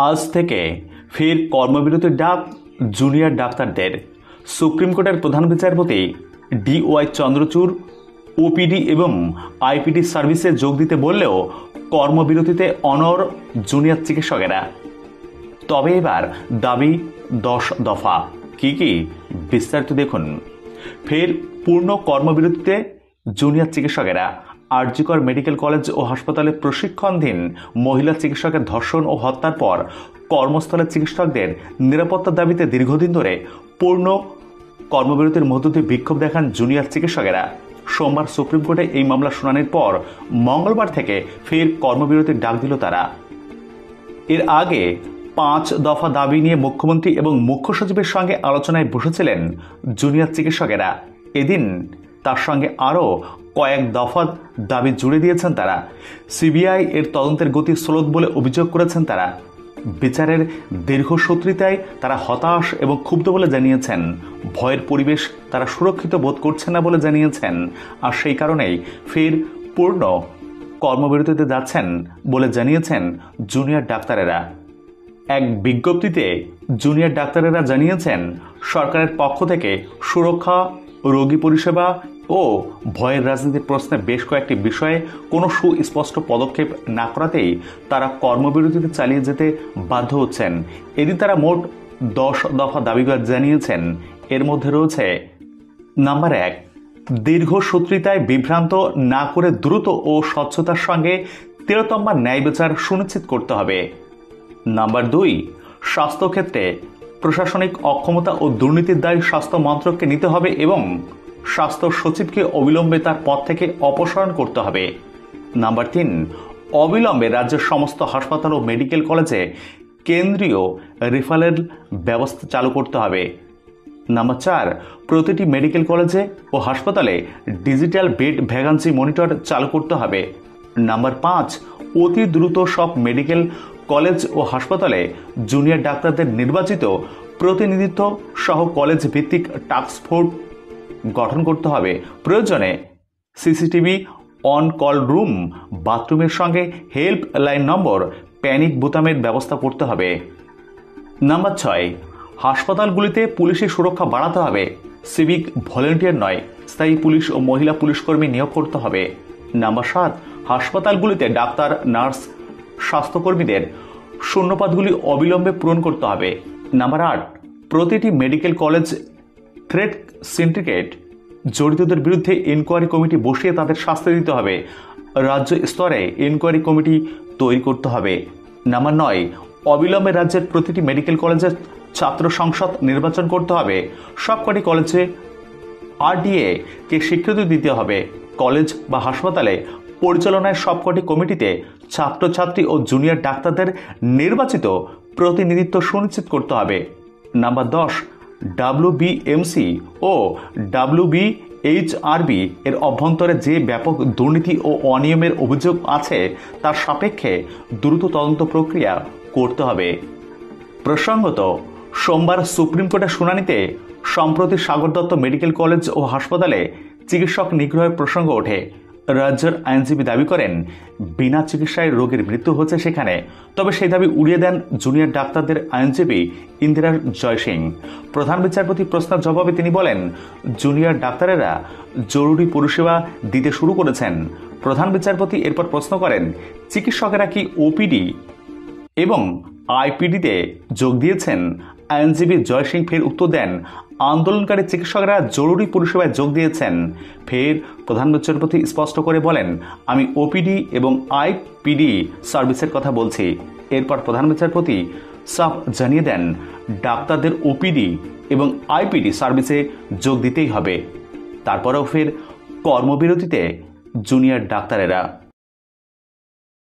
আজ থেকে ফের কর্মবিরতির ডাক জুনিয়র ডাক্তারদের। সুপ্রিম কোর্টের প্রধান বিচারপতি DY চন্দ্রচূড় ওপিডি এবং আইপিডি সার্ভিসে যোগ দিতে বললেও কর্মবিরতিতে অনড় জুনিয়র চিকিৎসকেরা। তবে এবার দাবি 10 দফা। কি কি বিস্তারিত দেখুন। ফের পূর্ণ কর্মবিরতিতে জুনিয়র চিকিৎসকেরা। আরজিকর মেডিকেল কলেজ ও হাসপাতালে প্রশিক্ষণধীন মহিলা চিকিৎসকের ধর্ষণ ও হত্যার পর কর্মস্থলের চিকিৎসকদের নিরাপত্তার দাবিতে দীর্ঘদিন ধরে পূর্ণ কর্মবিরতির মধ্য দিয়ে বিক্ষোভ দেখান জুনিয়র চিকিৎসকেরা। সোমবার সুপ্রিম কোর্টে এই মামলা শুনানির পর মঙ্গলবার থেকে ফের কর্মবিরতির ডাক দিল তারা। এর আগে 5 দফা দাবি নিয়ে মুখ্যমন্ত্রী এবং মুখ্য সচিবের সঙ্গে আলোচনায় বসেছিলেন জুনিয়র চিকিৎসকেরা। এদিন তার সঙ্গে আরও কয়েক দফা দাবি জুড়ে দিয়েছেন তারা। সিবিআই এর তদন্তের গতি স্লোত বলে অভিযোগ করেছেন তারা। বিচারের দীর্ঘসূত্রিতায় তারা হতাশ এবং ক্ষুব্ধ বলে জানিয়েছেন। ভয়ের পরিবেশ তারা সুরক্ষিত বোধ করছেন না বলে জানিয়েছেন। আর সেই কারণেই ফের পূর্ণ কর্মবিরতিতে যাচ্ছেন বলে জানিয়েছেন জুনিয়র ডাক্তারেরা। এক বিজ্ঞপ্তিতে জুনিয়র ডাক্তারেরা জানিয়েছেন, সরকারের পক্ষ থেকে সুরক্ষা, রোগী পরিষেবা ও ভয়ের রাজনীতির প্রশ্নে বেশ কয়েকটি বিষয়ে কোনো সুস্পষ্ট পদক্ষেপ না করাতেই তারা কর্মবিরতিতে চালিয়ে যেতে বাধ্য হচ্ছেন। এদিন তারা মোট 10 দফা দাবি জানিয়েছেন। এর মধ্যে রয়েছে নাম্বার 1, দীর্ঘসূত্রিতায় বিভ্রান্ত না করে দ্রুত ও স্বচ্ছতার সঙ্গে তিলোত্তমার ন্যায় বিচার সুনিশ্চিত করতে হবে। নাম্বার 2, স্বাস্থ্যক্ষেত্রে প্রশাসনিক অক্ষমতা ও দুর্নীতির দায় স্বাস্থ্য মন্ত্রককে নিতে হবে এবং স্বাস্থ্য সচিবকে অবিলম্বে তার পদ থেকে অপসারণ করতে হবে। নাম্বার 3, অবিলম্বে রাজ্যের সমস্ত হাসপাতাল ও মেডিকেল কলেজে কেন্দ্রীয় রেফারেল ব্যবস্থা চালু করতে হবে। নাম্বার 4, প্রতিটি মেডিকেল কলেজে ও হাসপাতালে ডিজিটাল বেড ভ্যাকান্সি মনিটর চালু করতে হবে। নাম্বার 5, অতি দ্রুত সব মেডিকেল কলেজ ও হাসপাতালে জুনিয়র ডাক্তারদের নির্বাচিত প্রতিনিধিত্ব সহ কলেজ ভিত্তিক টাস্ক ফোর্স গঠন করতে হবে। প্রয়োজনে সিসিটিভি অন কল রুম, বাথরুমের সঙ্গে হেল্প লাইন নম্বর, প্যানিক বোতামের ব্যবস্থা করতে হবে। নাম্বার 6, হাসপাতালগুলিতে পুলিশের সুরক্ষা বাড়াতে হবে। সিভিক ভলেন্টিয়ার নয়, স্থায়ী পুলিশ ও মহিলা পুলিশকর্মী নিয়োগ করতে হবে। নাম্বার 7, হাসপাতালগুলিতে ডাক্তার, নার্স, স্বাস্থ্যকর্মীদের শূন্যপদগুলি অবিলম্বে পূরণ করতে হবে। নাম্বার 8, প্রতিটি মেডিকেল কলেজ থ্রেট সিন্ডিকেট জড়িতদের বিরুদ্ধে ইনকোয়ারি কমিটি বসিয়ে তাদের শাস্তি দিতে হবে। রাজ্য স্তরে ইনকোয়ারি কমিটি তৈরি করতে হবে। নাম্বার 9, অবিলম্বে রাজ্যের প্রতিটি মেডিকেল কলেজের ছাত্র সংসদ নির্বাচন করতে হবে। সবকটি কলেজে RDA কে স্বীকৃতি দিতে হবে। কলেজ বা হাসপাতালে পরিচালনায় সবকটি কমিটিতে ছাত্রছাত্রী ও জুনিয়র ডাক্তারদের নির্বাচিত প্রতিনিধিত্ব সুনিশ্চিত করতে হবে। নাম্বার 10, WBMC ও WBHRB এর অভ্যন্তরে যে ব্যাপক দুর্নীতি ও অনিয়মের অভিযোগ আছে তার সাপেক্ষে দ্রুত তদন্ত প্রক্রিয়া করতে হবে। প্রসঙ্গত, সোমবার সুপ্রিম কোর্টের শুনানিতে সম্প্রতি সাগর দত্ত মেডিকেল কলেজ ও হাসপাতালে চিকিৎসক নিগ্রহের প্রসঙ্গ ওঠে। রাজ্যের আইনজীবী দাবি করেন, বিনা চিকিৎসায় রোগীর মৃত্যু হচ্ছে সেখানে। তবে সেই দাবি উড়িয়ে দেন জুনিয়র ডাক্তারদের আইনজীবী ইন্দিরা জয়সিং। প্রধান বিচারপতি প্রশ্নের জবাবে তিনি বলেন, জুনিয়র ডাক্তারেরা জরুরি পরিষেবা দিতে শুরু করেছেন। প্রধান বিচারপতি এরপর প্রশ্ন করেন, চিকিৎসকেরা কি ওপিডি এবং আইপিডিতে যোগ দিয়েছেন? আইনজীবী জয়সিং ফের উত্তর দেন, আন্দোলনকারী চিকিৎসকরা জরুরি পরিষেবায় যোগ দিয়েছেন। ফের প্রধান বিচারপতি স্পষ্ট করে বলেন, আমি ওপিডি এবং আইপিডি সার্ভিসের কথা বলছি। এরপর প্রধান বিচারপতি সাফ জানিয়ে দেন, ডাক্তারদের ওপিডি এবং আইপিডি সার্ভিসে যোগ দিতেই হবে। তারপরেও ফের কর্মবিরতিতে জুনিয়র ডাক্তারেরা।